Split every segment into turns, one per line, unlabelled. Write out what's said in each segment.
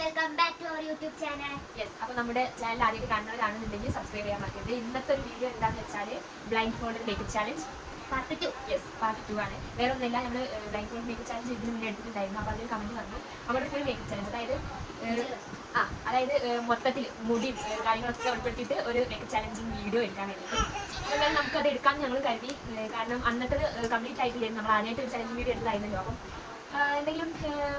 Welcome back to our YouTube channel.
Yes, അപ്പോൾ നമ്മുടെ channel ആദ്യമായിട്ട് കാണുന്നവരാണെന്നുണ്ടെങ്കിൽ സബ്സ്ക്രൈബ് ചെയ്യാൻ മറക്കരുത്. ഇന്നത്തെ ഒരു വീഡിയോ എന്താണെന്ന് വെച്ചാൽ blind fold makeup challenge
part 2.
Yes, part 2 ആണ്. വേറെ ഒന്നുമില്ല, നമ്മൾ ബ്ലൈൻഡ് ഫോൾഡ് മേക്കപ്പ് ചാലഞ്ച് ഇതിന് മുന്നേ എടുത്തിട്ടുണ്ടായിരുന്നു. അപ്പോൾ അതിൽ കമൻറ്റ് വന്നു നമ്മുടെ ഫുൾ മേക്കപ്പ് ചാലഞ്ച്, അതായത് മൊത്തത്തിൽ മുടി കാര്യങ്ങളൊക്കെ ഉൾപ്പെടുത്തിയിട്ട് ഒരു മേക്കപ്പ് ചാലഞ്ചിങ് വീഡിയോ എടുക്കാൻ വേണ്ടിയിട്ട്. അതുപോലെ നമുക്കത് എടുക്കാമെന്ന് ഞങ്ങൾ കരുതി. കാരണം അന്നത്തെ കംപ്ലീറ്റ് ആയിട്ടില്ലായിരുന്നു, നമ്മൾ ആദ്യമായിട്ട് ഒരു ചാലഞ്ചിങ് വീഡിയോ എടുത്തായിരുന്നല്ലോ. അപ്പം എന്തെങ്കിലും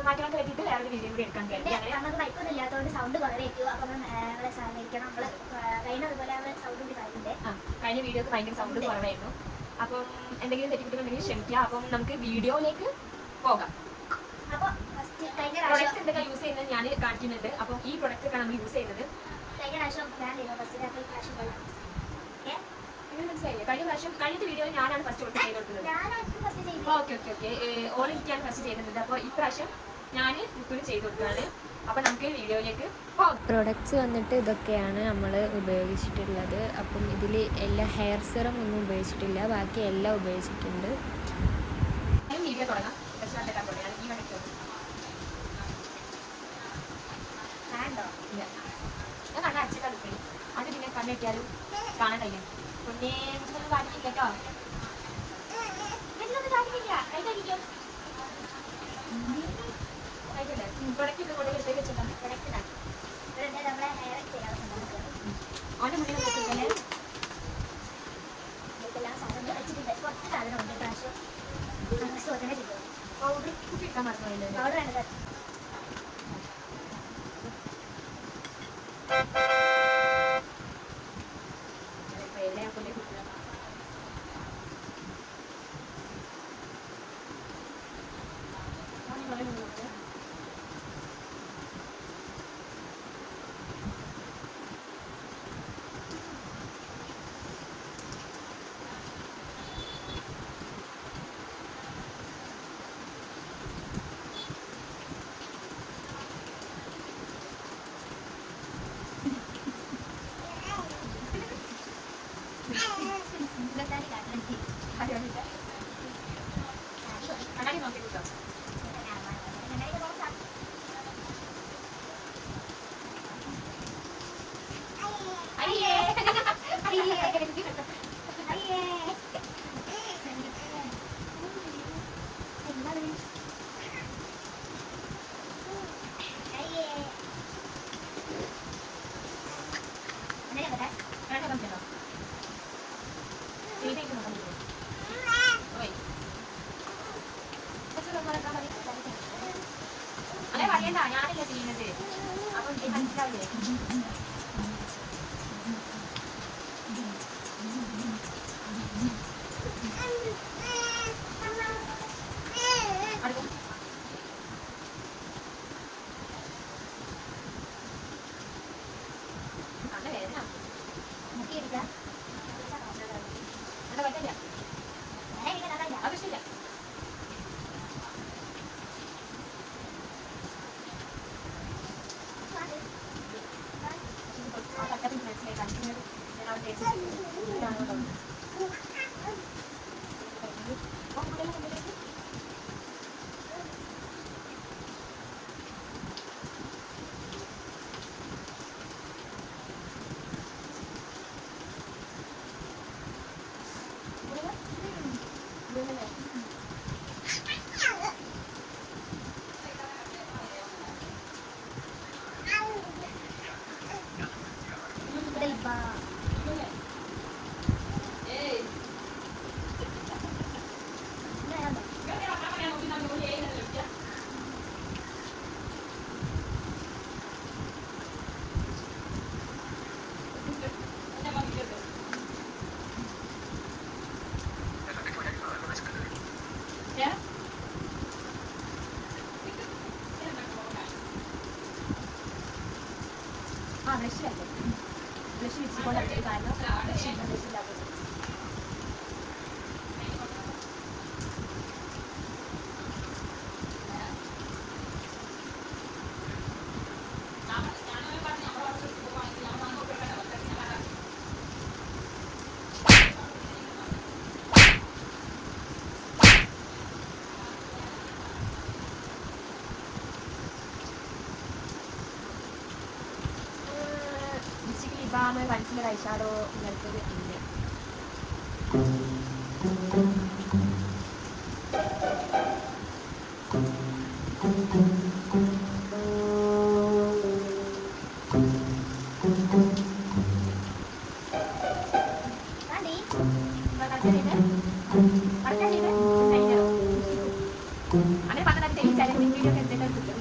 മാറ്റങ്ങളൊക്കെ പറ്റിയിട്ട് വേറൊരു വീഡിയോ കൂടി എടുക്കാൻ കഴിയും.
നമുക്ക് മൈക്കൊന്നും ഇല്ലാത്തതുകൊണ്ട് സൗണ്ട് വളരെ ഏറ്റവും അപ്പം നമ്മളെ സഹായിക്കണം. നമ്മൾ കഴിഞ്ഞതുപോലെ സൗണ്ട് കൂടി പറയുന്നുണ്ട്.
കഴിഞ്ഞ വീഡിയോക്ക് ഭയങ്കര സൗണ്ട് കുറവായിരുന്നു. അപ്പം എന്തെങ്കിലും തെറ്റിക്കുന്നുണ്ടെങ്കിൽ ക്ഷമിക്കുക. അപ്പം നമുക്ക് വീഡിയോയിലേക്ക് പോകാം.
അപ്പോൾ ഫസ്റ്റ് കഴിഞ്ഞ
പ്രൊഡക്റ്റ് എന്തൊക്കെ യൂസ് ചെയ്യുന്നത് ഞാൻ കാണിക്കുന്നുണ്ട്. അപ്പം ഈ പ്രൊഡക്റ്റ് ഒക്കെ നമ്മൾ യൂസ് ചെയ്യുന്നത്
കഴിഞ്ഞ പ്രാവശ്യം ഞാൻ ഫസ്റ്റ് പ്രാവശ്യം
മനസ്സിലായില്ലേ? കഴിഞ്ഞ വീഡിയോയിൽ ഞാനാണ് ഫസ്റ്റ് ഓർഡർ ചെയ്ത് കൊടുക്കുന്നത്. ഓക്കെ ഓൾ എനിക്കാണ് ഫസ്റ്റ് ചെയ്യുന്നത്. അപ്പോൾ ഇപ്രാവശ്യം ഞാൻ മുക്കിന് ചെയ്ത് കൊടുക്കുകയാണ്. അപ്പോൾ നമുക്ക് വീഡിയോയിലേക്ക് പോകാം.
പ്രൊഡക്ട്സ് വന്നിട്ട് ഇതൊക്കെയാണ് നമ്മൾ ഉപയോഗിച്ചിട്ടുള്ളത്. അപ്പം ഇതിൽ എല്ലാ ഹെയർ സെറം ഒന്നും ഉപയോഗിച്ചിട്ടില്ല, ബാക്കി എല്ലാം ഉപയോഗിച്ചിട്ടുണ്ട്.
വീഡിയോ തുടങ്ങാം. ഈ മണിക്കൂർ ഞാൻ കണ്ണ അടിച്ചിട്ടാണ് എടുക്കണേ. അത് പിന്നെ കണ്ണ് വെക്കാലും കാണാൻ കഴിയും. പിന്നെ ഇതൊന്നും കാണിക്കില്ല കേട്ടോ, ഇതിലൊന്നും കാണിക്കില്ല. കൈകാണിക്കും പ്രൊഡക്റ്റ് ഒക്കെ കൊണ്ട് എടുത്തേക്ക് വെച്ചിട്ടാണ്
നമ്മളെ ഹെയർ ചെയ്യാൻ
അവൻ്റെ മുന്നിൽ വെച്ചിട്ടല്ലേ
എല്ലാം സാധനം വെച്ചിട്ടുണ്ട്. കുറച്ച് സാധനമുണ്ട്. പ്രാവശ്യം ശോധന ചെയ്തു.
പൗഡർ കുപ്പി ഇട്ടാൻ മറന്നു.
പൗഡർ വേണ്ടത്
കണ്ണാടി നോക്കി കിട്ടോ. അല്ലെ പറയണ്ട, ഞാനല്ലേ ചെയ്യുന്നത്. അപ്പം മനസ്സിലാവില്ലേ? നല്ല വേദന
മുക്കിയെടുക്കാം.
അങ്ങനെ പറ്റില്ല, അത് ഇഷ്ടമില്ല. ബ്ലഷിലല്ലേ, ബ്ലഷ് വെച്ചുകൊണ്ട് കാരണം ബ്ലഷില്ലാത്തത്. ലിപ് ബാം, കൺസീലർ, ഐഷാഡോ ഇങ്ങനത്തത് ഇല്ല. അങ്ങനെ പറഞ്ഞാൽ തെളിവ് ചാലഞ്ച് വീഡിയോ ഒക്കെ എന്തെങ്കിലും കിട്ടും.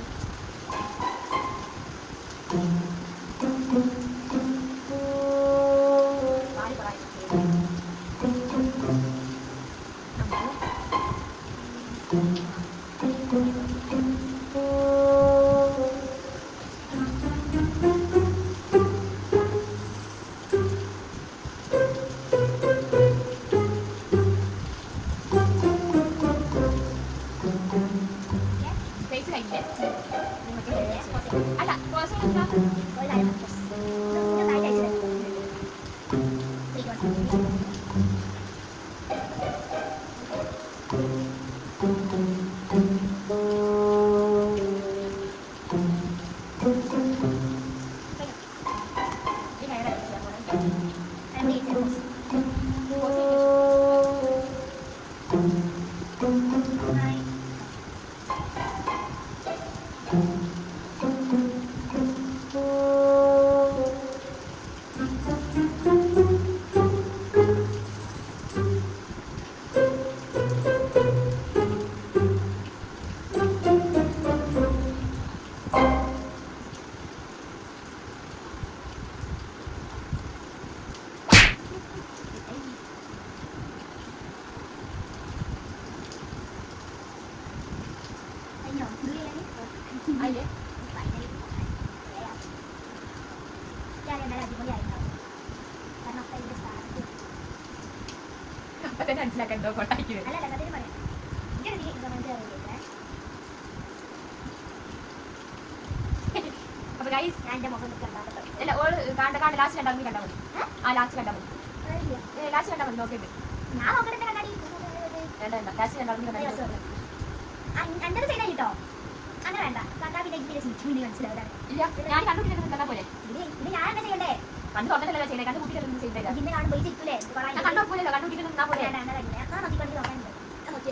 അല്ല അതില് അപ്പൊ തന്നെ മനസ്സിലാക്കാൻ എന്തോ കൊട്ടാക്കിയത്. അപ്പൊ ഗൈസ് അല്ല ഓള് കാണ്ട ലാസ്റ്റ് കണ്ടാൽ കണ്ടാൽ മതി. ആ ലാസ്റ്റ് കണ്ടാൽ മതി. ലാസ്റ്റ് കണ്ടാൽ മതി. നോക്കിയിട്ട് വേണ്ട വേണ്ട ലാസ്റ്റ് കണ്ടാൽ മതി.
കേട്ടോ അങ്ങനെ വേണ്ട മനസ്സിലാവില്ല.
ഇല്ല ഞാൻ കണ്ടുപിടിച്ചിട്ട് തന്നാ പോലെ
ഞാൻ എന്താ ചെയ്യണ്ടേ?
കണ്ടു തുറന്നിട്ടല്ല ചെയ്യുന്നത്. കണ്ടുപിടിച്ചിട്ട് ചെയ്തേക്കാം.
പിന്നെ കാണുമ്പോൾ ഇരിക്കൂലേ
ഞാൻ കണ്ടുപോലല്ലോ. കണ്ടുപിടിച്ചിട്ട് തന്നാ പോലെ.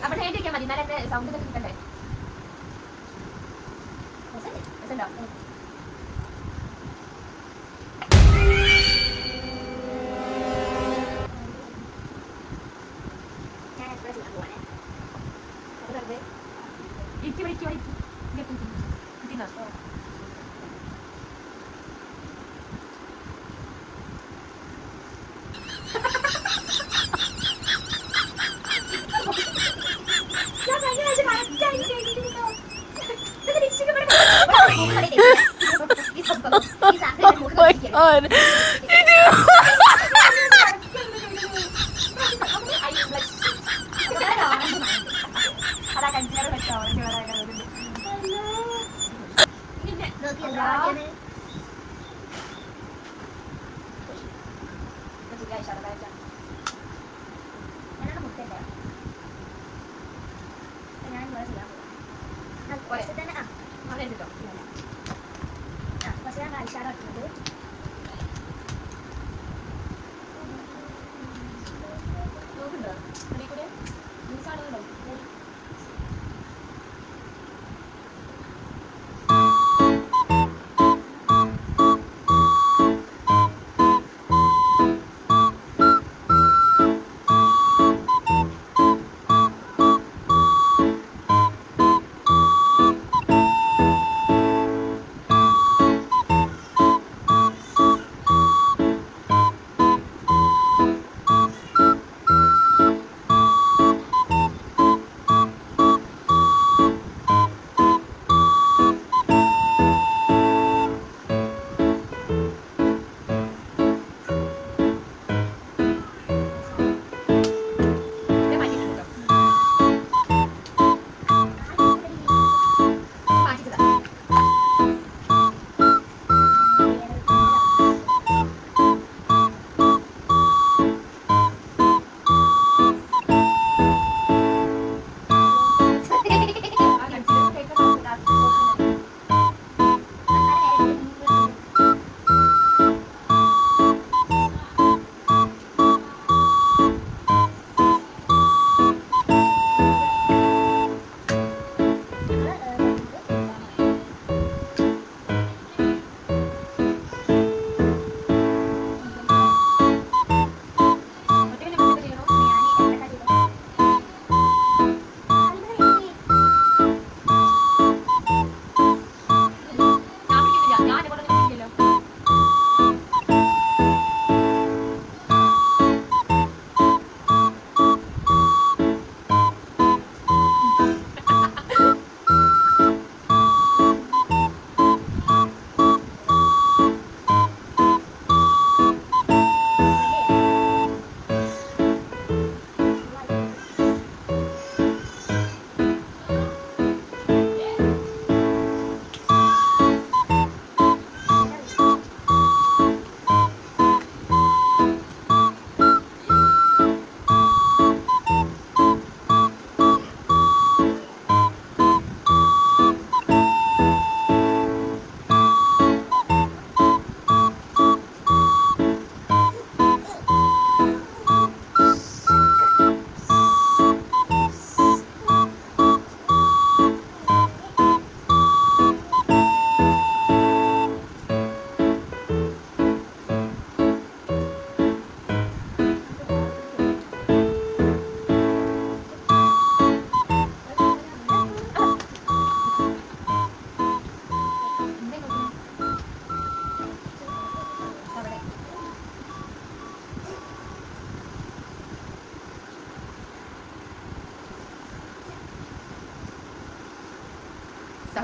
അവിടെ എഴുതി വെക്കാൻ മതി. എന്നാലും എന്റെ സൗണ്ട് ഒക്കെ കിട്ടണ്ടേ. രസമുണ്ടോ? ഇരിക്കി വിളിക്കും അതാ കൺസിലർ വെച്ചോ.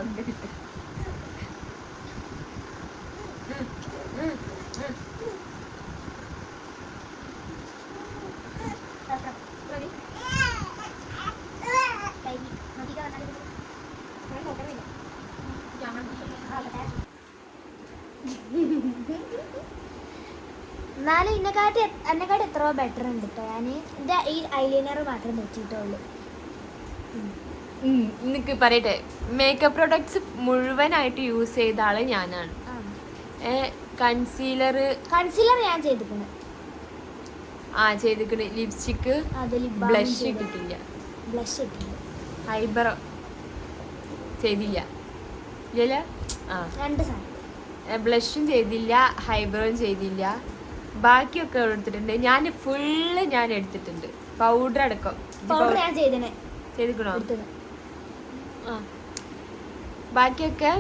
സൗണ്ട് കിട്ടും.
എന്നാലും എന്നെക്കാട്ടി എത്രയോ ബെറ്റർ ഉണ്ട് കേട്ടോ. ഞാൻ എൻ്റെ ഈ ഐലൈനർ മാത്രം പറ്റിയിട്ടുള്ളൂ.
എനിക്ക് പറയട്ടെ, മേക്കപ്പ് പ്രൊഡക്ട്സ് മുഴുവനായിട്ട് യൂസ് ചെയ്ത ആള് ഞാനാണ്. കൺസീലർ
ഞാൻ ചെയ്തിട്ടുണ്ട്.
ചെയ്തിട്ടുണ്ട്. ലിപ്സ്റ്റിക്ക്, ബ്ലഷ് ഇട്ടിട്ടില്ല.
ബ്ലഷ് ഇട്ടില്ല.
ഐബ്രോ ചെയ്തില്ല. ഇല്ല,
രണ്ട് സാധനം.
ബ്ലഷും ചെയ്തില്ല, ഹൈബ്രോയും ചെയ്തില്ല. ബാക്കിയൊക്കെ എടുത്തിട്ടുണ്ട്. ഞാൻ എടുത്തിട്ടുണ്ട്. പൗഡർ അടക്കം
ഞാൻ
ചെയ്തിക്കണോ? ബാക്കിയൊക്കെ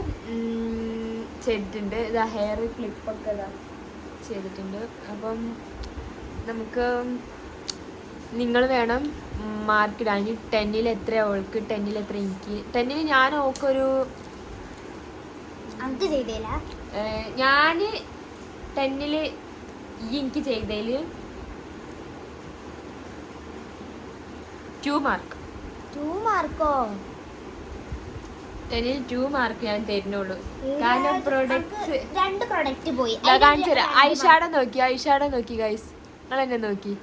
ചെയ്തിട്ടുണ്ട്. ഇതാ ഹെയർ ക്ലിപ്പൊക്കെ ഇതാ ചെയ്തിട്ടുണ്ട്. അപ്പം നമുക്ക് നിങ്ങൾ വേണം മാർക്കിടാൻ. 10ൽ എത്ര അവൾക്ക്, 10ൽ എത്ര എനിക്ക്. 10ൽ ഞാൻ ഓക്കൊരു ഞാൻ 10ൽ എനിക്ക് ചെയ്തതിൽ 2 മാർക്ക്.
2 മാർക്കോ?
10ൽ 2 മാർക്ക് ഞാൻ തരുന്നുള്ളൂ. കാരണം പ്രൊഡക്ട്സ്
2 പ്രൊഡക്റ്റ് പോയി.
ഐഷാഡോ നോക്കി ഗൈസ്, നിങ്ങൾ എന്നെ നോക്കി.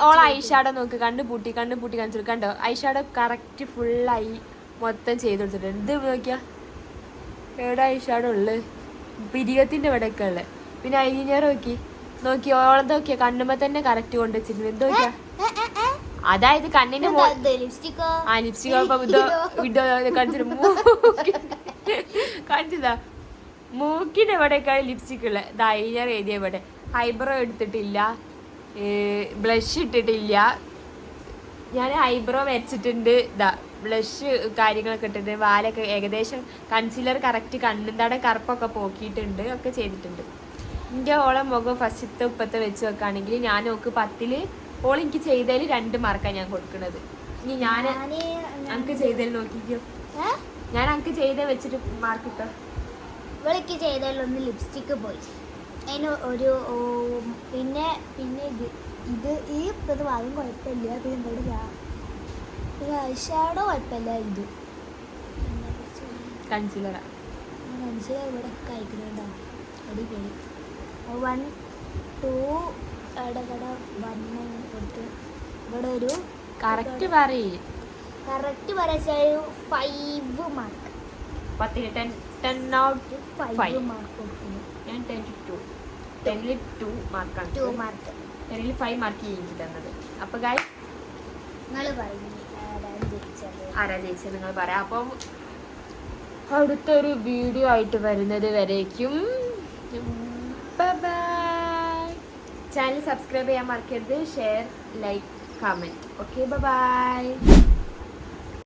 ഓൾ ഐഷാഡോ നോക്ക്. കണ്ണുപൂട്ടി കാണിച്ചു. കണ്ടോ, ഐഷാഡോ കറക്റ്റ് ഫുള്ളായി മൊത്തം ചെയ്ത് കൊടുത്തിട്ടുണ്ട്. ഇത് നോക്കിയാ എവിടെ ഐഷാഡോ ഉള്ളത്? പിരികത്തിന്റെ ഇവിടെ ഒക്കെ ഉള്ളത്. പിന്നെ ഐലിനർ നോക്കി ഓളത് നോക്കിയാ കണ്ണുമ്പോ തന്നെ കറക്റ്റ് കൊണ്ടുവച്ചിട്ടുണ്ട്. എന്ത് നോക്കിയാ, അതായത് കണ്ണിന്റെ കാണിച്ചതാ മൂക്കിന്റെ എവിടെയൊക്കെ ലിപ്സ്റ്റിക് ഉള്ള. ഇത് ഐലൈനർ എഴുതിയ ഇവിടെ. ഐബ്രോ എടുത്തിട്ടില്ല, ബ്ലഷ് ഇട്ടിട്ടില്ല. ഞാൻ ഐബ്രോ വരച്ചിട്ടുണ്ട്. ഇതാ ബ്ലഷ് കാര്യങ്ങളൊക്കെ ഇട്ടിട്ടുണ്ട്. വാലൊക്കെ ഏകദേശം കൺസീലർ കറക്റ്റ് കണ്ണിന്താടെ കറുപ്പൊക്കെ പോക്കിയിട്ടുണ്ട്. ഒക്കെ ചെയ്തിട്ടുണ്ട്. എൻ്റെ ഓളെ മുഖം ഫസ്റ്റത്തെ ഉപ്പത്തെ വെച്ച് വെക്കുകയാണെങ്കിൽ ഞാൻ നോക്ക് 10ൽ ഓൾ എനിക്ക് ചെയ്തതിൽ 2 മാർക്കാണ് ഞാൻ കൊടുക്കുന്നത്. ഇനി ഞാൻ അനക്ക് ചെയ്തതിൽ നോക്കിക്കോ. ഞാൻ അനക്ക് ചെയ്ത വെച്ചിട്ട് മാർക്ക് ഇട്ടോ.
ഇവൾക്ക് ചെയ്തതിലൊന്ന് ലിപ്സ്റ്റിക്ക് പോയി. അതിന് ഒരു പിന്നെ ഇത് ഈ ഭാഗം കുഴപ്പമില്ല. പിന്നെ ഇവിടെ ഐഷാഡോ കുഴപ്പമില്ല. ഇത്
കൺസീലർ
ഇവിടെ കഴിക്കുന്നുണ്ടോ? അടിപൊളി. 1 2 ഇടകട 1 കൊടുത്ത് ഇവിടെ ഒരു
കറക്റ്റ് പറയൂ.
കറക്റ്റ് പറയാ 5 മാർക്ക്.
10ൽ 10 ഔട്ട് 5
മാർക്ക് കൊടുക്കുന്നു.
ഞാൻ 10ൽ 2 മാർക്കാണ്.
2 മാർക്ക്.
10ൽ 5 മാർക്ക് എനിക്ക് തന്നത്. അപ്പൊ ഗൈസ്
നിങ്ങൾ പറയും
ആരാ ജയിച്ചത് നിങ്ങൾ പറയാം. അപ്പം അടുത്തൊരു വീഡിയോ ആയിട്ട് വരുന്നത് വരേക്കും ബൈ. ചാനൽ സബ്സ്ക്രൈബ് ചെയ്യാൻ മറക്കരുത്. Share, like, comment. Okay, by.